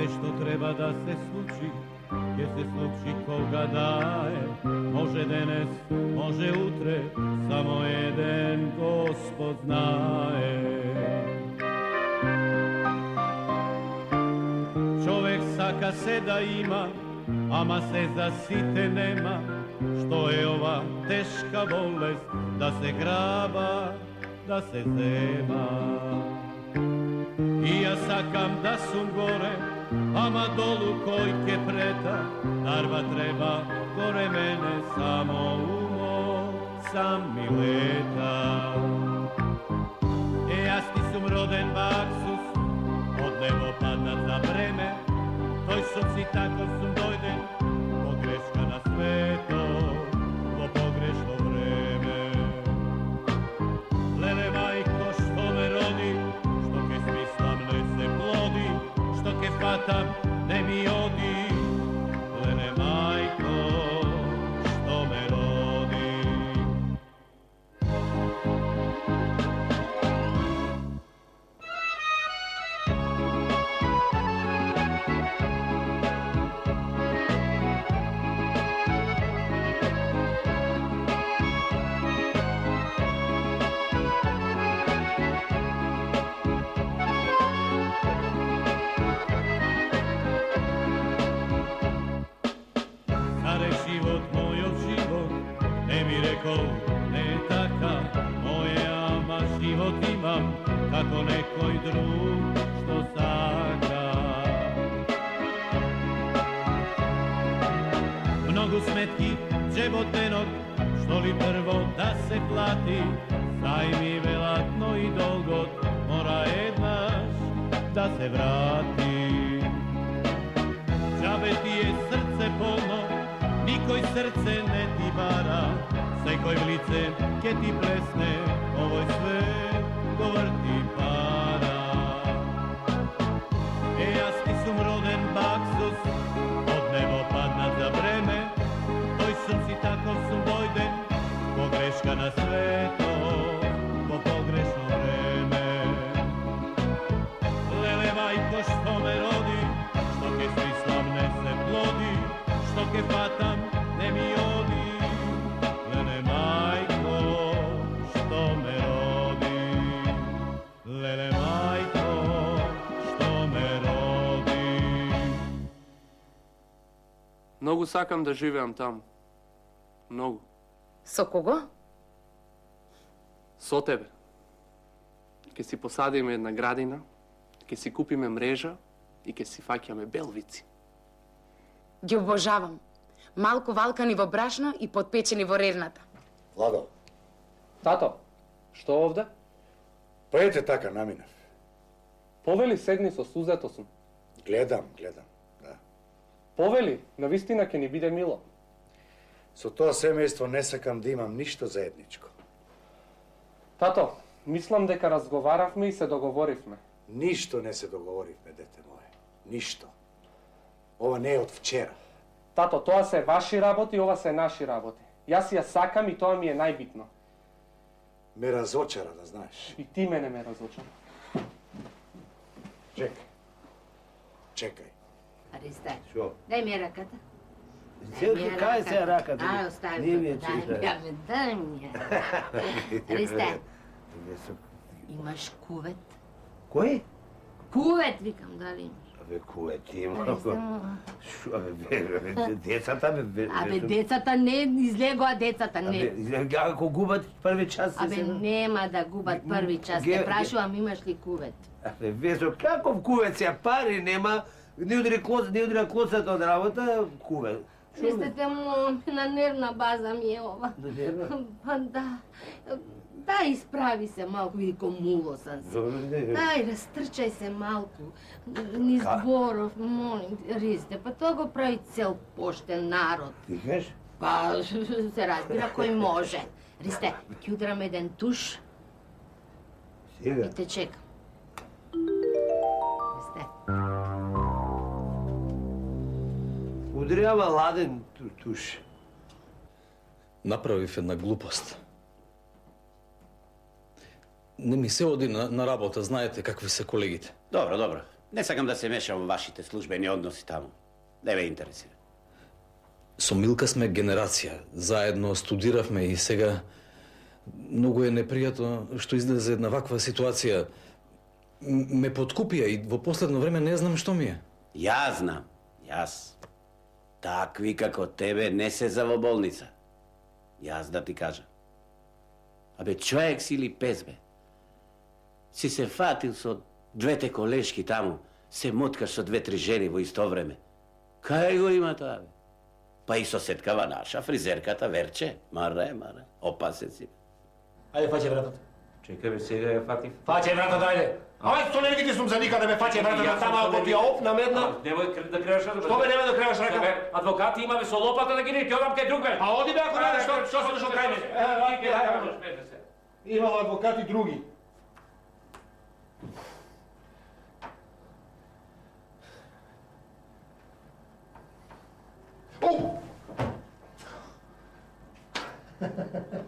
Što treba da se sluči, je se sluči koga daje. Može denes, može utre, samo jedan Gospod znaje. Čovek saka se da ima, ama se za site nema. Što je ova teška bolest, da se graba, da se zema. I ja sakam da sum gore, ama dolu kojke preta, narva treba gore mene, samo umo sam mi leta. Ja sti sum roden baksus, od nebo padat za vreme, toj sumci tako sum dojden, pogreška na sveto, po pogrešno vreme. Lele majko što me rodi, što ke smislam ne se plodi, što ke fatam ne mi odi, lele majko što me rodi. Život moj od život, ne mi rekao, ne taka, moje ama život imam, kako nekoj drug što saka. Mnogo smetki džebotenog, što li prvo da se plati, sajmi velatno i dolgot, mora jednaš da se vrati. Džabe ti je srce polno, nikoj srce ne ti vara, sekoj v lice, ke ti plesne, ovoj sve govrti para. Ja sti sum roden baksus, od nebo padnat za vreme, toj sum si tako sum dojden, pogreška na sveto, po pogrešno vreme. Lele majko što me rodi, što ke smislam ne se plodi, što ke fatam ne mi odi, lele majko što me rodi, lele majko što me rodi. Mnogo sakam da živim tamo. Mnogo. Со кого? Со тебе. Ке си посадиме една градина, ке си купиме мрежа и ке си фаќаме белвици. Ги обожавам. Малку валкани во брашно и подпечени во рерната. Владо. Тато, што овде? Па ете така наминав. Повели седни со сузето сум. Гледам, да. Повели, навистина ќе ни биде мило. Со тоа семејство не сакам да имам ништо заедничко. Тато, мислам дека разговаравме и се договоривме. Ништо не се договоривме, дете мое. Ништо. Ова не е од вчера. Тато, тоа се ваши работи, ова се наши работи. Јас ја сакам и тоа ми е најбитно. Ме разочара, да знаеш. И ти мене ме разочара. Чекај. Аристе, Шо? дај ми ја раката. Кај се раката? Ај, остави Не ми го, е дај ми ја. Аристе, имаш кувет? Кој? Кувет, викам, дали имаш? Абе, кувет има. Аристе, Шо, абе, децата, бе... Абе, децата не, излегоа децата, не. Абе, ако губат први час... Абе, нема да губат први час. Те прашувам, имаш ли кувет? Абе, Везо, каков кувет се пари нема? Не удри клоцата од работа, кувет. Рестете му, на нервна база ми е ова. На нервна? Па да. Дај, исправи се малку, види комуло сам си. Дај, растрчај се малку. Низ дворов, молим, Ристе, па тоа го прави цел поштен народ. Ти кажеш? Па, се разбира кој може. Ристе, ќе удрам еден туш Сега? и те чекам. Ристе, удрява ладен туш. Направив една глупост. Не ми се оди на работа, знаете какви се колегите. Добро. Не сакам да се мешам во вашите службени односи таму. Не ме интересира. Со Милка сме генерација. Заедно студиравме и сега многу е непријатно што излезе една ваква ситуација. Ме подкупија и во последно време не знам што ми е. Јас знам. Такви како тебе не се за во болница. Јас да ти кажам. Абе, човек си или пес, бе? Си се фатил со двете колешки таму, се моткаш со две-три жени во исто време. Кај го има тоа, бе? Па и соседкава наша, фризерката Верче. Маре, опасен си. Ајде, фаќе вратата. Чекај бе, сега ја фатив. Фаќе вратата, ајде. Ајде, што не видите сум за никаде, бе, фаќе вратата, само ако ти ја опнам една. Немој да креваш рака. Што бе, нема да креваш рака? Адвокати имаме со лопата да ги не, ти одам кај друг бе. А оди бе, ако не, што се дошол кај мене? Имало адвокати други.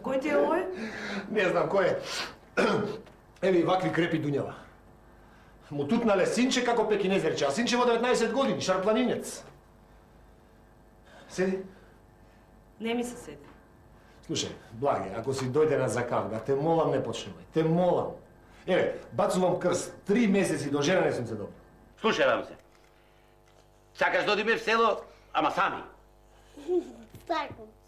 Кој ти е овој? Не знам кој е. Еви вакви крепи дуњава. Му тутнале синче како пекинезерче, а синче во 19 години, шарпланинец. Седи. Не ми се седи. Слушај, Благе, ако си дојде на закавга, те молам не почнувај, те молам. Еве, бацувам крст, 3 месеци до жена не сум се добил. Слушавам се. Сакаш да одиме в село, ама сами?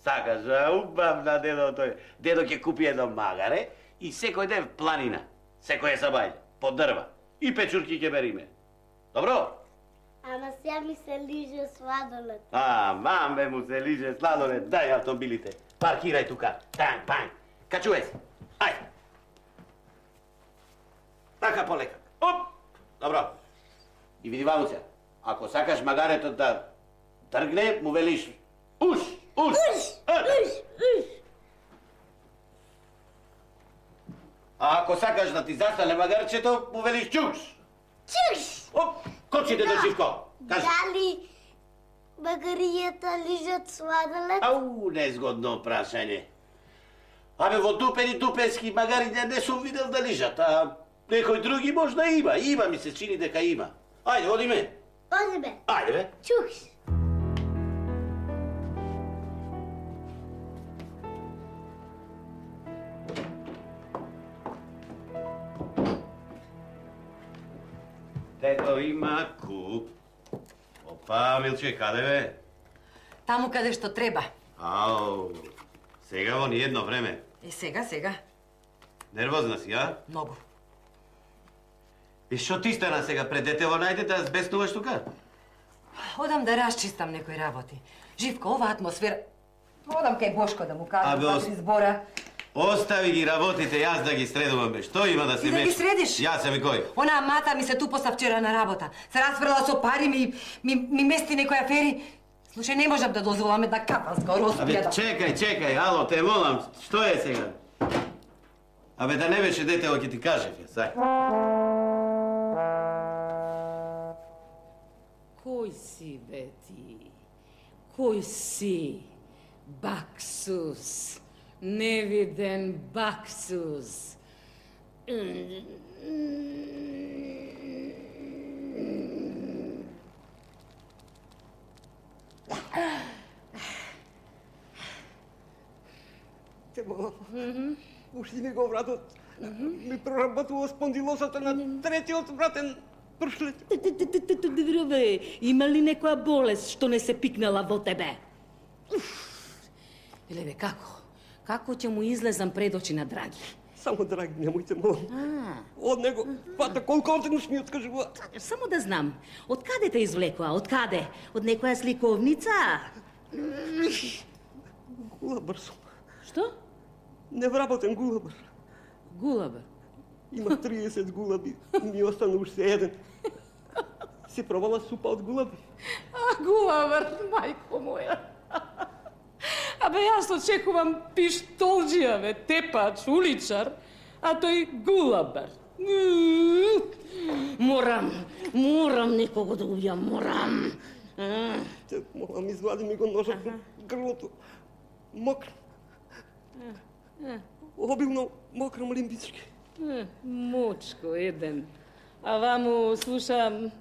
Сакаш, убавна дедо тој. Дедо ќе купи едно магаре и секој ден в планина. Секој е сабајле, под дрва. И печурки ќе бериме. Добро? Ама сега ми се лиже сладолед. Мамбе му се лиже сладолед. Дај автомобилите. Паркирај тука. Танк, панк. Качувај се. Ајде. Така полека. Оп! Добро. И види ваму се. Ако сакаш магарето да тргне, му велиш уш. А ако сакаш да ти застане магарчето, му велиш чуш. Оп! Кочите до Живко. Кажи. Дали магаријата лижат сладолед? Ау, незгодно прашање. Абе, во дупени дупенски магариња не сум видел да лижат, а некој други можда има. Има, ми се чини дека има. Ајде, одиме. Одиме. Ајде, бе. Чукс. Дето има куп. Опа, Милче, каде бе? Таму каде што треба. Ау, сега во ниедно време. Сега. Нервозна си, а? Многу. И што ти стана сега пред детево најде да збеснуваш тука? Одам да расчистам некои работи. Живко, ова атмосфера... Одам кај Бошко да му кажам два-три збора. Остави ги работите, јас да ги средувам, бе. Што има да се мешам? Ти да ги средиш? Јас сам и кој? Онаа мата ми се тупоса вчера на работа. Се расфрла со пари, ми мести некои афери. Слушај, не можам да дозволам една капанска роспија. Абе, чекај, ало, те молам, што е сега? Абе, да не беше детево, ќе ти кажев, сај. Кој си, бе, ти? Кој си? Баксус. Невиден Баксус. Те молам, пушти ми го вратот. Ми проработува спондилосата на третиот вратен пршлет. Бе, има ли некоја болест што не се пикнала во тебе? Еле бе, како? Како ќе му излезам пред очи на Драги? Само Драги, немојте молам. Од него фата колку отеднаш ми откажува. Само да знам, од каде те извлекоа? Од каде? Од некоја сликовница? Гулабар сум. Што? Невработен гулабар. Гулабар? Има 30 гулаби, ми остана уште еден. Си пробала супа од гулаби? Гулабар, мајко моја. Абе, јас очекувам пиштолџија, бе, тепач, уличар, а тој гулабар. Морам некого да убијам, морам. Те молам, извади ми го ножот на грлото. Мокрам. Обилно мокрам олимпички. Мочко еден. А ваму слушам,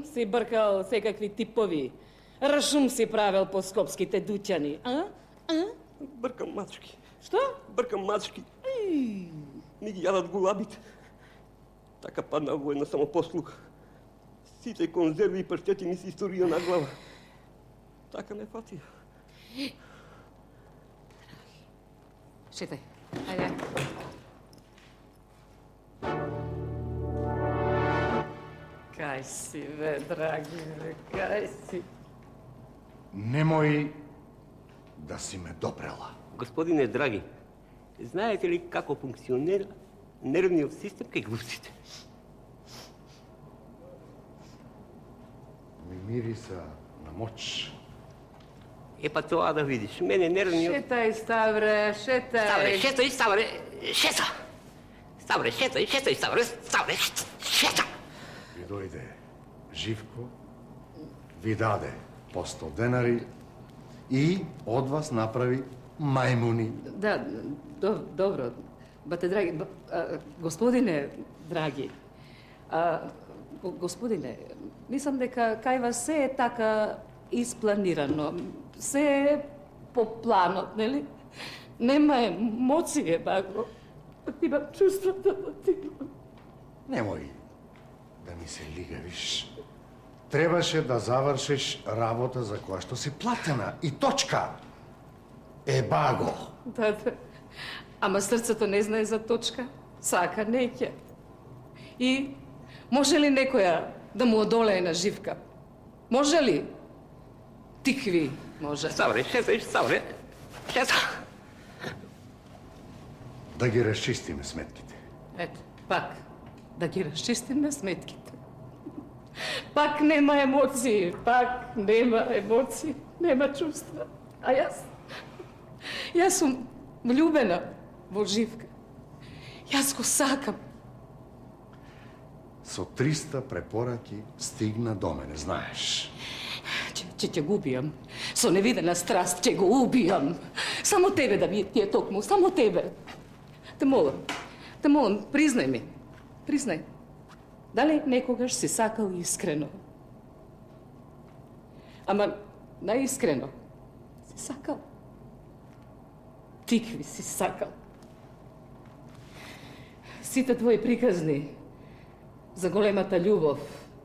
си бркал секакви типови. Рашум си правил по скопските дуќани, а? Бркам мачки. Што? Бркам мачки. Ми ги јадат гулабите. Така падна војна самопослух. Сите конзерви и паштети ми се историја на глава. Така ме фатија. Шетај, ајде. Кај си, бе, драги, бе, кај си? Немој да си ме допрела. Господине драги, знаете ли како функционира нервниот систем кај глупците? Ми мириса на моќ. Па тоа да видиш, мене нервниот... Шетај, Ставре, шетај. Ставре, шета! Ставре, шетај, Ставре, шета! Ви дојде Живко, ви даде по 100 денари и од вас направи мајмуни. Да, добро. Бате драги, господине драги, господине, мислам дека кај вас се е така испланирано, се е по планот, нели? Нема емоција, баго. Имам чувствата да ти... Немој да ми се лигавиш. Требаше да завршиш работа за која што си платена и точка. Баго. Да. Ама срцето не знае за точка. Сака неќе. И може ли некоја да му одолее на Живка? Може ли? Тикви може. Ставре, шета! Да ги расчистиме сметките. Ето, пак. Да ги расчистиме сметките. Пак нема емоции, нема чувства. А јас сум влюбена во Живка. Јас го сакам. Со 300 препораки стигна до мене, знаеш. Ќе го убијам. Со невидена страст ќе го убијам. Само тебе да ми е токму, само тебе. Те молам, признај ми. Признај. Дали некогаш си сакал искрено? Ама наискрено си сакал. Тикви си сакал. Сите твои приказни за големата љубов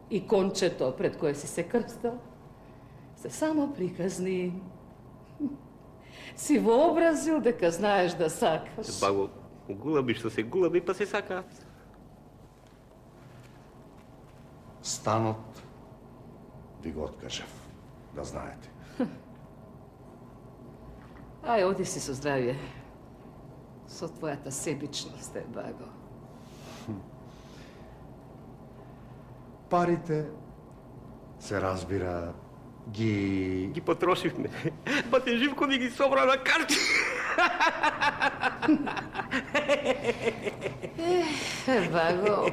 и кончето пред кое си се крстал се само приказни. Си вообразил дека знаеш да сакаш. Баго, гулаби што се гулаби, па се сакаат. Станот ви го откажав, да знаете. Ај, оди си со здравје. Со твојата себичност, Баго. Парите, се разбира, ги потрошивме. Бате Живко ни ги собра на карти. Баго.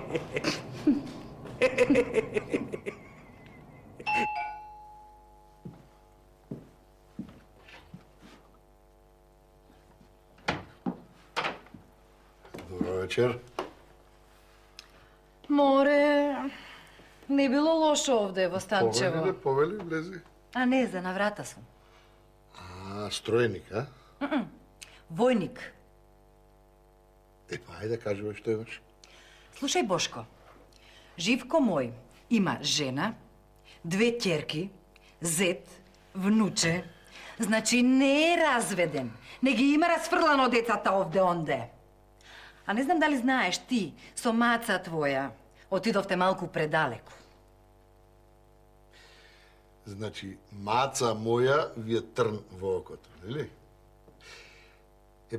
Добро вечер. Море, не било лошо овде во Станчево. Повели, влези. А не, за на врата сум. Стројник, а? Војник. Па, ајде, кажи што имаш. Слушај, Бошко, Живко мој има жена, 2 ќерки, зет, внуче, значи не е разведен, не ги има расфрлано децата овде-онде. А не знам дали знаеш ти, со маца твоја, отидовте малку предалеку. Значи, маца моја ви е трн во окото, нели?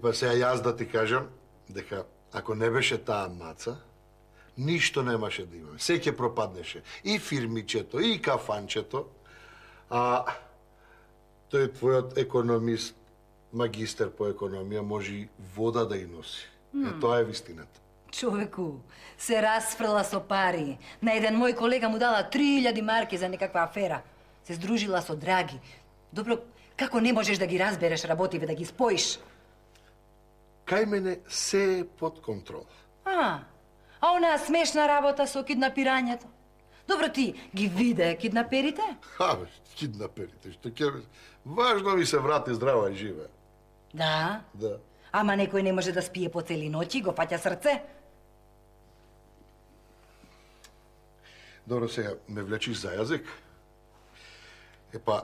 Па сега јас да ти кажам дека ако не беше таа маца, ништо немаше да имаме. Се ќе пропаднеше. И фирмичето, и кафанчето. А тој твојот економист, магистер по економија, може и вода да и носи. Тоа е вистината. Човеку, се расфрла со пари. На еден мој колега му дала 3000 марки за некаква афера. Се здружила со Драги. Добро, како не можеш да ги разбереш работиве, да ги споиш? Кај мене се е под контрол. А онаа смешна работа со киднапирањето? Добро, ти ги виде киднаперите? Абе, киднаперите, што ќе... Важно ми се врати здрава и живе. Да? Да. Ама некој не може да спие по цели ноќи, го фаќа срце. Добро, сега ме влечиш за јазик. Епа,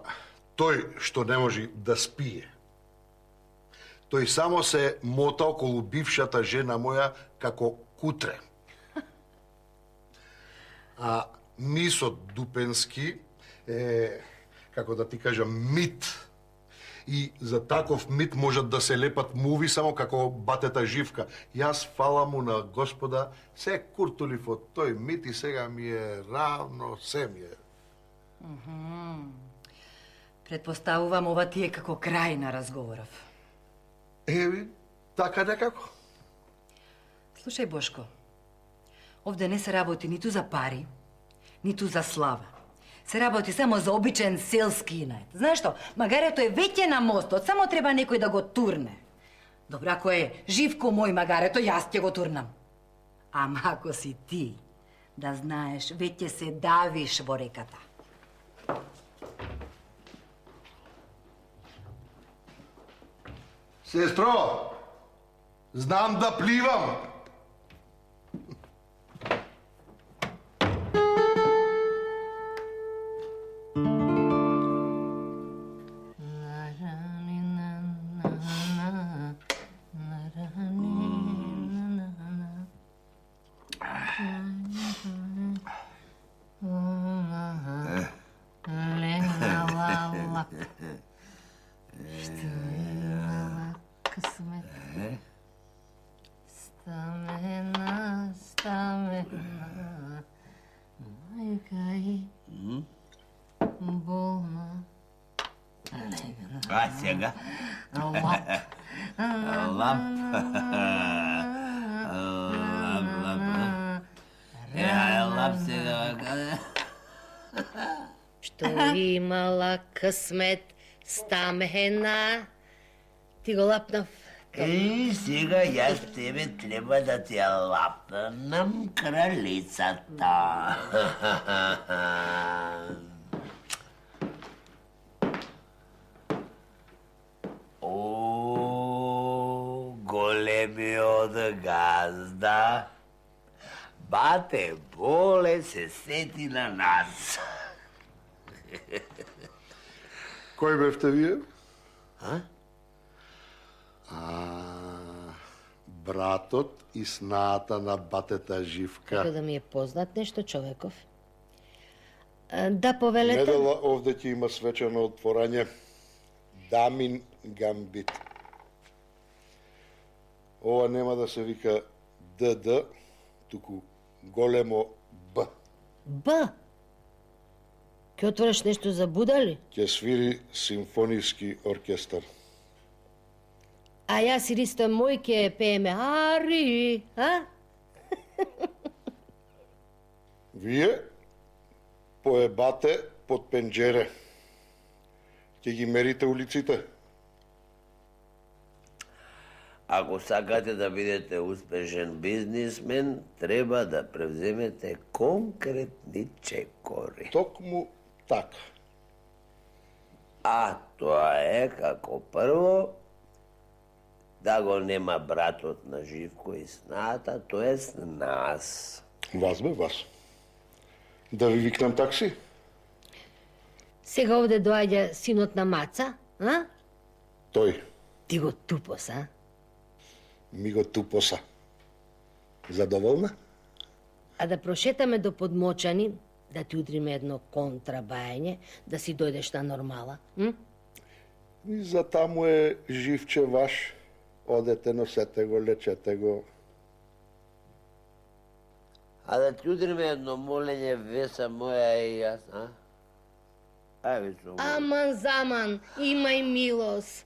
тој што не може да спие, тој само се мота околу бившата жена моја како кутре. А Мисот Дупенски е, како да ти кажам, мит. И за таков мит можат да се лепат муви само како батета Живка. Јас, фала му на Господа, се куртулив од тој мит и сега ми е равно, се ми е. Предпоставувам ова ти е како крај на разговоров. Еви, така некако. Слушај, Бошко, овде не се работи ниту за пари, ниту за слава. Се работи само за обичен селски инет. Знаеш што, магарето е веќе на мостот, само треба некој да го турне. Добро, ако е Живко мој магарето, јас ќе го турнам. Ама ако си ти, да знаеш, веќе се давиш во реката. Сестро, знам да пливам. А сега? Лап. Лап. Лап сега. Што имала късмет, стамена. Ти го лапнав. Сега јас тебе треба да ти ја лапнам кралицата. О, големиот газда. Бате Боле се сети на нас. Кој бевте вие? А? Братот и снаата на батета Живка. Како да ми е познат нешто човеков. Да, повелете. Недела овде ќе има свечено отворање. Дамин Гамбит. Ова нема да се вика ДД, туку големо Б. Б? Ке отвориш нешто за будали? Ќе свири симфониски оркестар. А јас и Ристо мој ке пееме Ари, а? Вие поебате под пенџере. Ќе ги мерите улиците. Ако сакате да бидете успешен бизнисмен, треба да превземете конкретни чекори. Токму така. А тоа е како прво да го нема братот на Живко и снаата, тоест нас. Вас бе, вас. Да ви викнам такси? Сега овде доаѓа синот на Маца, а? Тој. Ти го тупос, а? Ми го тупоса. Задоволна? А да прошетаме до Подмочани, да ти удриме едно контрабајање, да си дојдеш на нормала, И за таму е Живче ваш. Одете, носете го, лечете го. А да ти удриме едно молење, Веса моја и јас, а? Ајде со. Аман заман, имај милост.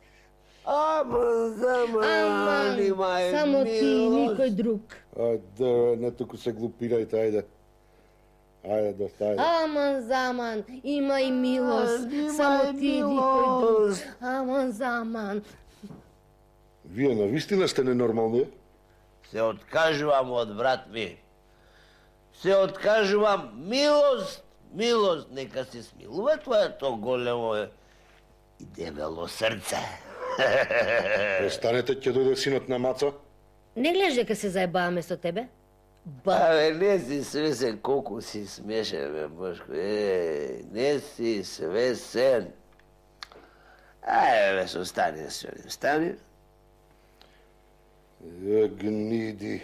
Аман, има е Само ти и никой друг. Ајде, не туку се глупирајте, ајде. Ајде, доста, ајде. Аман заман, има и милост. Само ти и никой друг. Аман заман. Вие навистина сте ненормални? Се откажувам од брат ми. Се откажувам милост, милост, нека се смилува твоето големо и дебело срце. Престанете, ќе дојде синот на Маца? Не гледаш дека се заебаваме со тебе? Абе, не си свесен колку си смешен, бе, Бошко. Не си свесен. Ајде, бе, со стани да се одим. Стани. Гниди.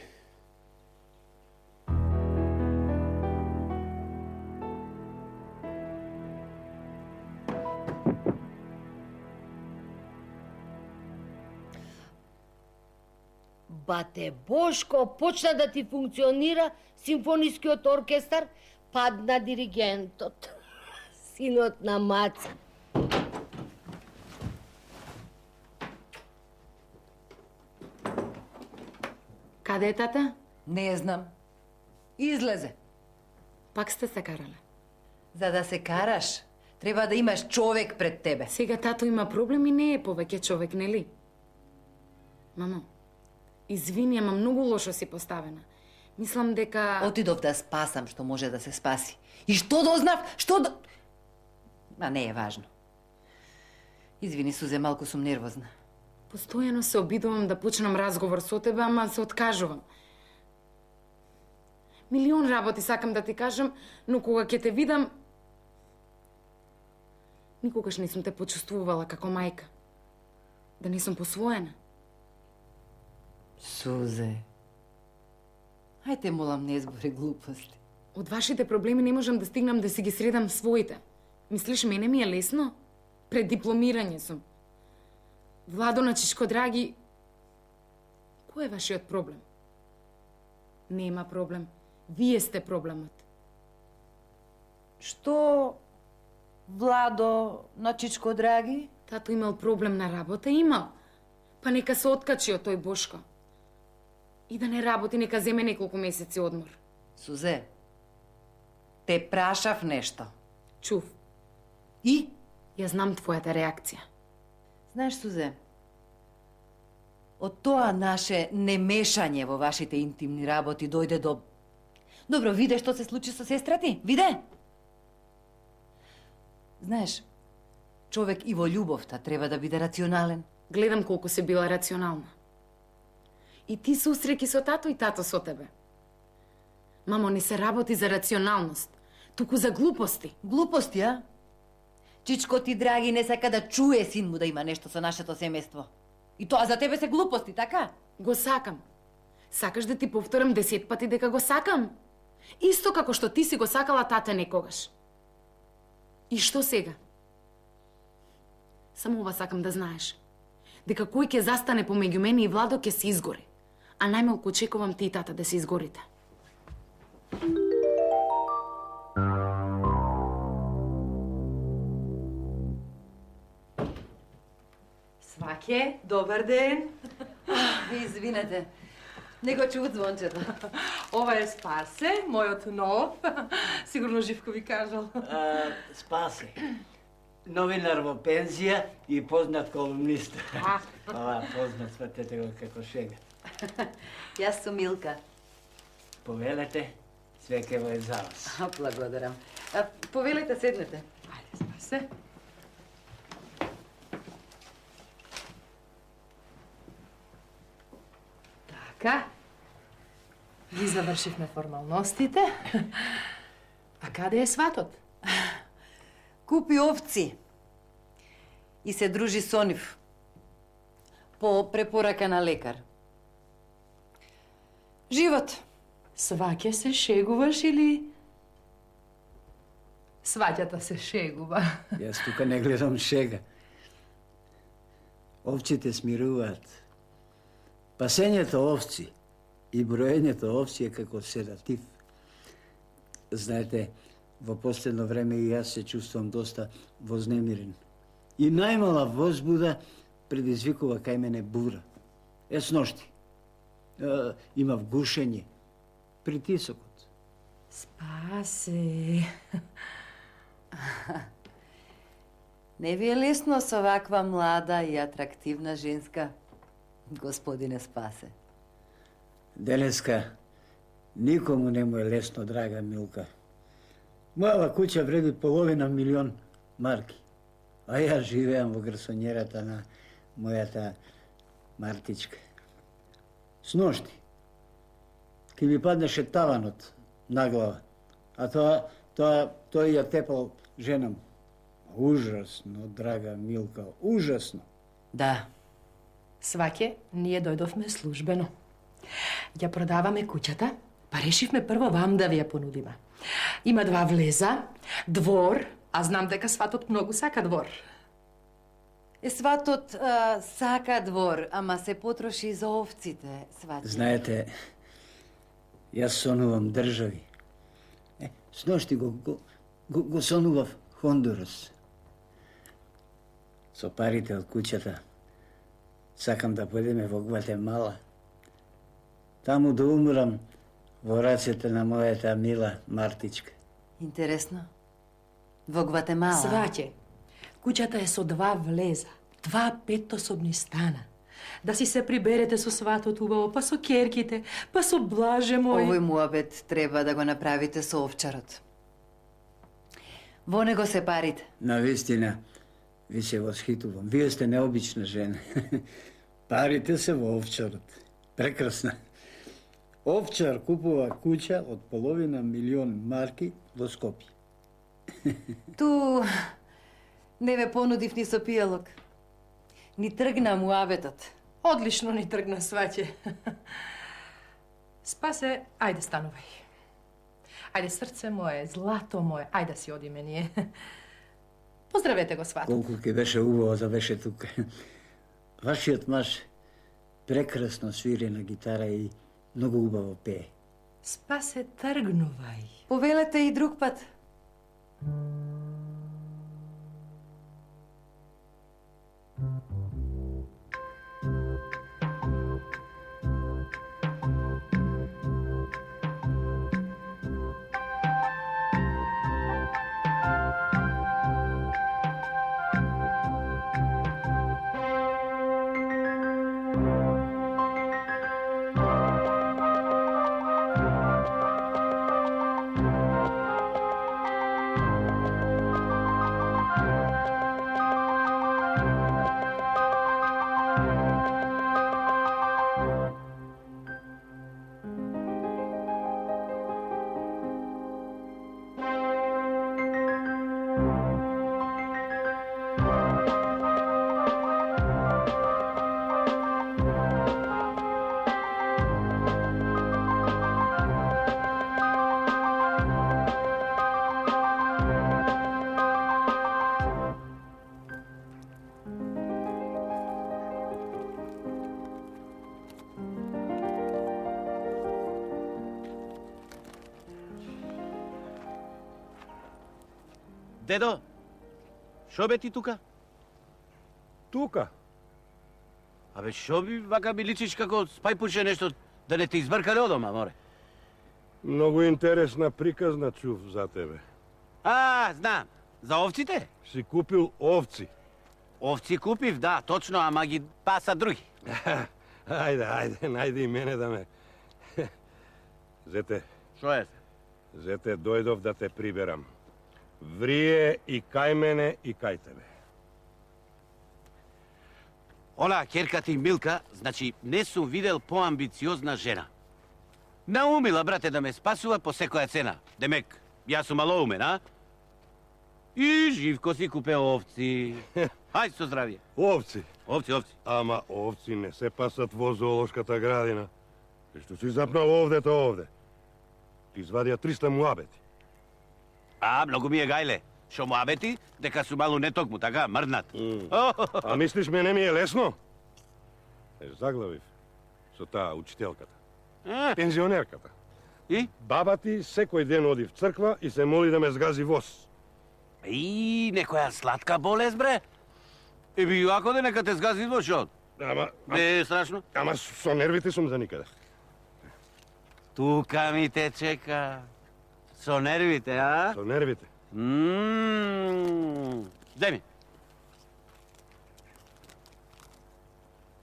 Бате Бошко, почна да ти функционира симфонискиот оркестар, падна диригентот, синот на Маца. Каде е тата? Не знам. Излезе. Пак сте се карале. За да се караш, треба да имаш човек пред тебе. Сега тато има проблем и не е повеќе човек, нели? Мамо, извини, ама многу лошо си поставена. Мислам дека... Отидов да спасам што може да се спаси. И што дознав? Ма не е важно. Извини, Сузе, малку сум нервозна. Постојано се обидувам да почнам разговор со тебе, ама се откажувам. Милион работи сакам да ти кажам, но кога ќе те видам... Никогаш не сум те почувствувала како мајка. Да не сум посвоена. Сузе, ајде молам, не збори глупости. Од вашите проблеми не можам да стигнам да си ги средам своите. Мислиш, мене ми е лесно? Пред дипломирање сум. Владо, на Чичко драги, кој е вашиот проблем? Нема проблем. Вие сте проблемот. Што, Владо, на Чичко драги? Тато имал проблем на работа, имал. Па нека се откачи од тој Бошко. И да не работи, нека земе неколку месеци одмор. Сузе, те прашав нешто. Чув. И? Ја знам твојата реакција. Знаеш, Сузе, од тоа наше немешање во вашите интимни работи дојде до... Добро, виде што се случи со сестра ти, виде? Знаеш, човек и во љубовта треба да биде рационален. Гледам колку се била рационална. И ти се усреќи со тато и тато со тебе. Мамо, не се работи за рационалност, туку за глупости. Глупости, а? Чичко ти, драги, не сака да чуе син му да има нешто со нашето семејство. И тоа за тебе се глупости, така? Го сакам. Сакаш да ти повторам 10 пати дека го сакам? Исто како што ти си го сакала тата некогаш. И што сега? Само ова сакам да знаеш. Дека кој ќе застане помеѓу мене и Владо ќе се изгори. А најмалку очекувам ти и тата да се изгорите. Сваќе, добар ден. Извинете, не го чув звончето. Ова е Спасе, мојот нов. Сигурно Живко ви кажал. Спасе. Новинар во пензија и познат колумнист. Ова, познат, сватете го како шега. Јас сум Милка. Повелете, све ке во е за вас. Благодарам. Повелете, седнете. Ајде, Спасе. Така. Ги завршивме формалностите. А каде е сватот? Купи овци и се дружи со нив по препорака на лекар. Живот. Сваќе се шегуваш или... Сваќата се шегува. Јас тука не гледам шега. Овците смируваат. Пасењето овци и броењето овци е како седатив. Знаете, во последно време и јас се чувствувам доста вознемирен. И најмала возбуда предизвикува кај мене бура. Сношти имав гушење, притисокот. Спасе. Не ви е лесно со ваква млада и атрактивна женска, господине Спасе. Денеска никому не му е лесно, драга Милка. Мојава куќа вреди половина милион марки, а ја живеам во гарсонјерата на мојата Мартичка. Сношти, ки ми паднеше таванот на глава, а тој ја тепал женам. Ужасно, драга Милка, ужасно. Да. Сваќе, ние дојдовме службено. Ја продаваме куќата, па решивме прво вам да ви ја понудиме. Има 2 влеза, двор, а знам дека сватот многу сака двор. Сватот сака двор, ама се потроши за овците, сваќа. Знаете, јас сонувам држави. Сношти го сонував Хондурас. Со парите од куќата сакам да појдеме во Гватемала. Таму да умрам во рацете на мојата мила Мартичка. Интересно. Во Гватемала? Сваќе, куќата е со 2 влеза, 2 петособни стана. Да си се приберете со сватот убаво, па со керките, па со блаже мој. Овој муабет треба да го направите со овчарот. Во него се парите. Навистина, ви се восхитувам. Вие сте необична жена. Парите се во овчарот. Прекрасна. Овчар купува куќа од половина милион марки во Скопје. Ту не ве понудив ни со пијалок. Ни тргна муабетот. Одлично ни тргна, сваќе. Спасе, ајде станувај. Ајде, срце мое, злато мое, ајде да си одиме ние. Поздравете го сватот. Колку ке беше убаво да беше тука. Вашиот маж прекрасно свири на гитара и многу убаво пее. Спасе, тргнувај. Повелете и друг пат. Дедо, шо бе ти тука? Тука? Абе, шо би вака ми личиш како спајпуше нешто да не те избркале од дома, море? Многу интересна приказна чув за тебе. Знам. За овците? Си купил овци. Овци купив, да, точно, ама ги паса други. Ајде, најди и мене да ме... Зете. Шо е? Зете, дојдов да те приберам. Врие и кај мене и кај тебе. Она керка ти Милка, значи, не сум видел поамбициозна жена. Наумила, брате, да ме спасува по секоја цена. Демек, јас сум малоумен, а? И Живко си купе овци. Хајде со здравје. Овци? Овци. Ама овци не се пасат во зоолошката градина. И што си запнал овде, то овде. Ти извадија 300 муабети. Многу ми е гајле. Шо муабети, дека су малу нетокму, така, мрднат. А мислиш ме не ми е лесно? Заглавив со таа учителката. Пензионерката. И? Баба ти секој ден оди в црква и се моли да ме згази воз. И некоја сладка болест, бре? Еби, ако нека те сгази зошо? Ама... Не е страшно? Ама со нервите сум за никаде. Тука ми те чека. Со нервите, а? Со нервите. Земи.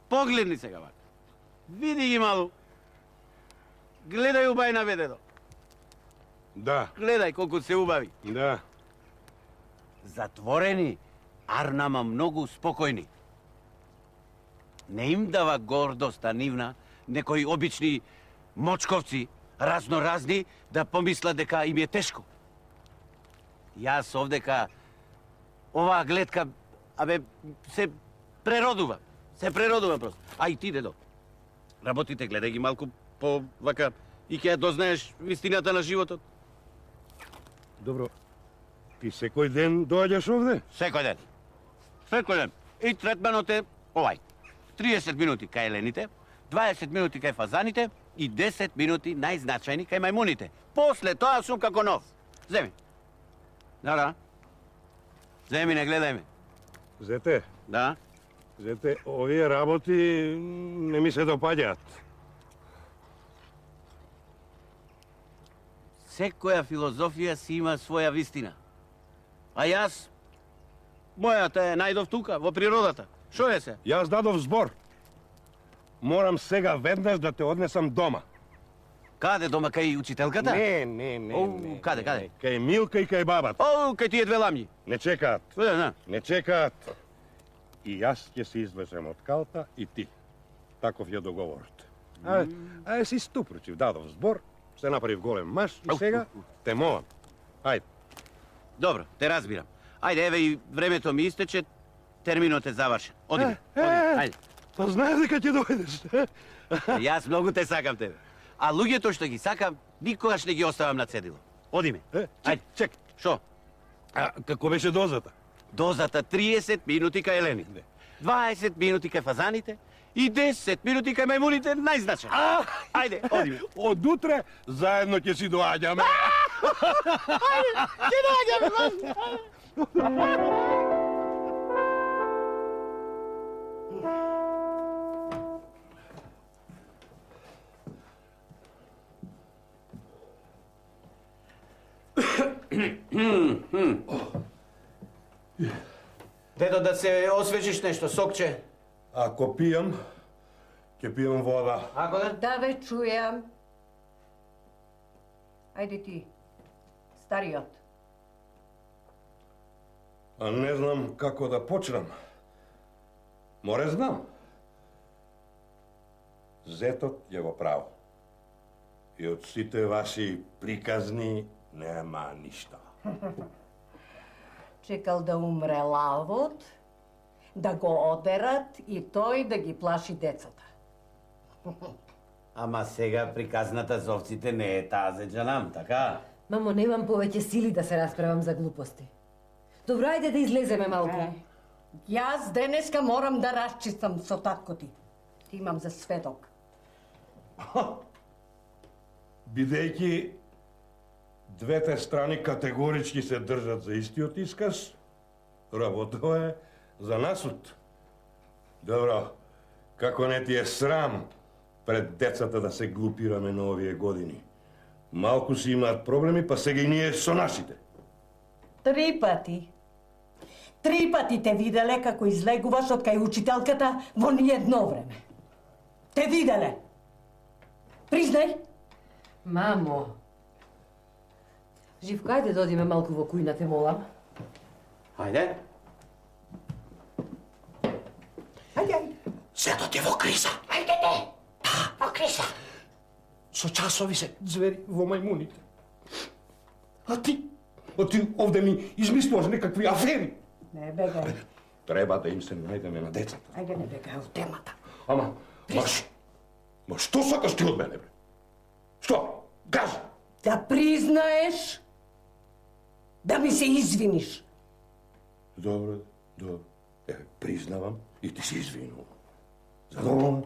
Погледни сега, вака. Види ги малу. Гледај убај на ведедо. Да. Гледај колку се убави. Да. Затворени, арнама многу спокојни. Не им дава гордоста нивна, некои обични мочковци, разноразни, да помислат дека им е тешко. Јас овдека, оваа гледка, се преродува. Се преродува просто. А и ти, дедо. Работите, гледај ги малку по вака и ќе ја дознаеш вистината на животот. Добро. Ти секој ден доаѓаш овде? Секој ден. Секој ден. И третманот е овај. 30 минути кај елените, 20 минути кај фазаните и 10 минути најзначајни кај мајмуните. После тоа сум како нов. Земи. Да. Земи, не гледај ме. Зете. Да? Зете, овие работи не ми се допаѓаат. Секоја филозофија си има своја вистина. А јас, мојата е најдов тука, во природата. Шо е се? Јас дадов збор. Морам сега веднаш да те однесам дома. Каде дома, кај учителката? Не. Каде? Кај Милка и кај бабата. Кај тие две ламји. Не чекаат. Не чекаат. И јас ќе се извлечем од калта и ти. Таков е договорот. А си ступручив, дадов збор, се направив голем маш и сега те молам. Ајде. Добро, те разбирам. Ајде, еве и времето ми истече, терминот е завршен. Одиме. Ајде. Па знаеш дека ќе дојдеш. Јас многу те сакам тебе. А луѓето што ги сакам, никогаш не ги оставам на цедило. Одиме. Ајде. Чек. Шо? А како беше дозата? Дозата 30 минути кај елените, 20 минути кај фазаните и 10 минути кај мајмуните најзначајни. Ајде, одиме. Од утре заедно ќе си доаѓаме. Ајде, ќе доаѓаме. Дедо, да се освежиш нешто, сокче. Ако пијам, ќе пијам вода. Ако не? Да ве чујам. Ајде ти, стариот. А не знам како да почнам. Море знам. Зетот ја го право. И од сите ваши приказни нема ништо. Чекал да умре лавот, да го одерат и тој да ги плаши децата. Ама сега приказната за овците не е таа за џанам, така? Мамо, немам повеќе сили да се расправам за глупости. Добро, ајде да излеземе малку. Јас денеска морам да расчистам со татко ти. Ти имам за сведок. Бидејќи двете страни категорички се држат за истиот исказ, работа е за насуд. Добро, како не ти е срам пред децата да се глупираме на овие години? Малку си имаат проблеми, па сега и ние со нашите. 3 пати. 3 пати те виделе како излегуваш од кај учителката во ние едно време. Те виделе. Признај. Мамо. Живко, ајде да одиме малку во кујна, те молам. Ајде. Ајде. Зетот е во криза. Ајде те. Во криза. Со часови се звери во мајмуните. А ти овде ми измислуваш некакви афери. Не бегај. Треба да им се најдеме на децата. Ајде не бегај од темата. Ама што сакаш ти од мене, бре? Што? Кажи! Да признаеш, да ми се извиниш. Добро. Признавам и ти се извинувам. Задоволен?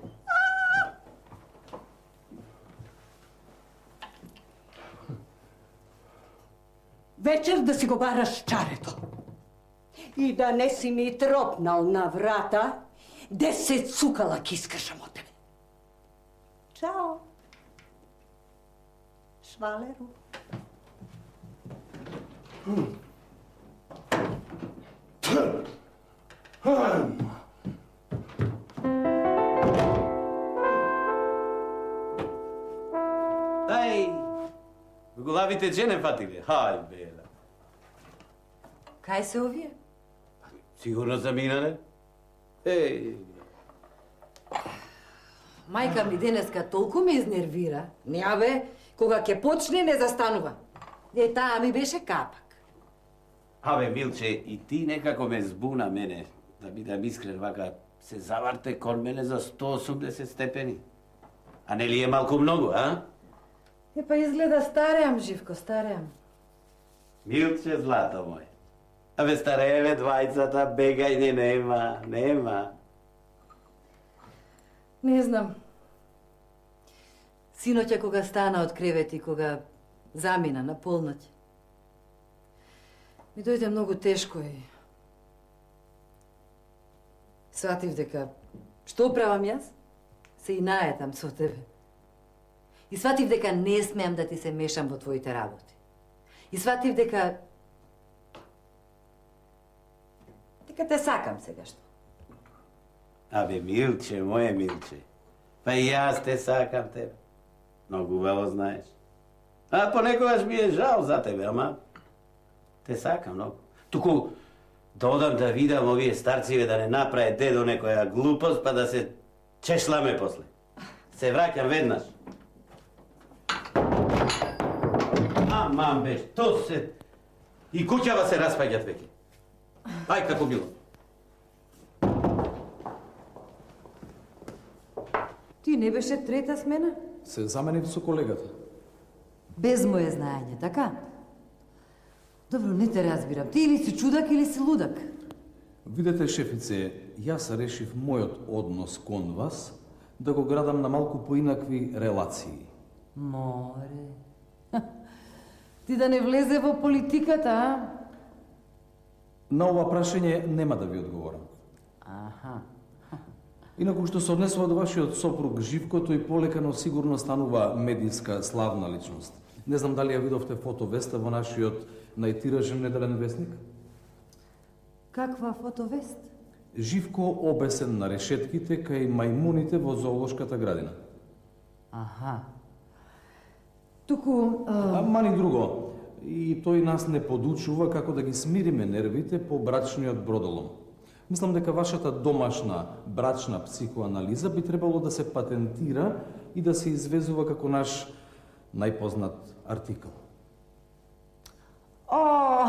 Вечер да си го бараш чарето. И да не си ми тропнал на врата, 10 цукала ки искашам од тебе. Чао. Швалеру. Дај, главите че не фатиле? Хај, бела. Кај се овие? Сигурно заминале? Еј. Мајка ми денеска толку ме изнервира. Не, бе, кога ќе почне не застанува. Таа ми беше капак. Абе, Милче, и ти некако ме збуна мене. Да бидам искрен, вака се заварте кон мене за 180 степени. А не ли е малку многу, а? Па изгледа стареам, Живко, стареам. Милче, злато мој. Абе, старееве двајцата, бегајне нема. Не знам. Синоќа кога стана од кревет и кога замина на полноќ, ми дојде многу тешко и сватив дека што правам јас? Се и наетам со тебе. И сватив дека не смеам да ти се мешам во твоите работи. И сватив дека те сакам сега што. Абе, Милче, моje Милче. Па и јас те сакам тебе. Многу убаво знаеш. А понекогаш ми е жал за тебе, ама те сакам многу. Туку да одам да видам овие старциве да не направи дедо некоја глупост, па да се чешламе после. Се враќам веднаш. Аман беш, то се... И куќава се распаѓат веќе. Ај како било. Ти не беше трета смена? Се заменив со колегата. Без моје знаење, така? Добро, не те разбирам. Ти или си чудак или си лудак? Видете, шефице, јас решив мојот однос кон вас да го градам на малку поинакви релации. Море. Ти да не влезе во политиката, а? На ова прашање нема да ви одговорам. Аха. Инаку што се однесува до вашиот сопруг Живко, тој полека но сигурно станува медиска славна личност. Не знам дали ја видовте фотовеста во нашиот најтиражен неделен весник? Каква фотовест? Живко обесен на решетките кај мајмуните во зоолошката градина. Аха. Туку... Мани друго. И тој нас не подучува како да ги смириме нервите по брачниот бродолом. Мислам дека вашата домашна брачна психоанализа би требало да се патентира и да се извезува како наш најпознат артикл. О!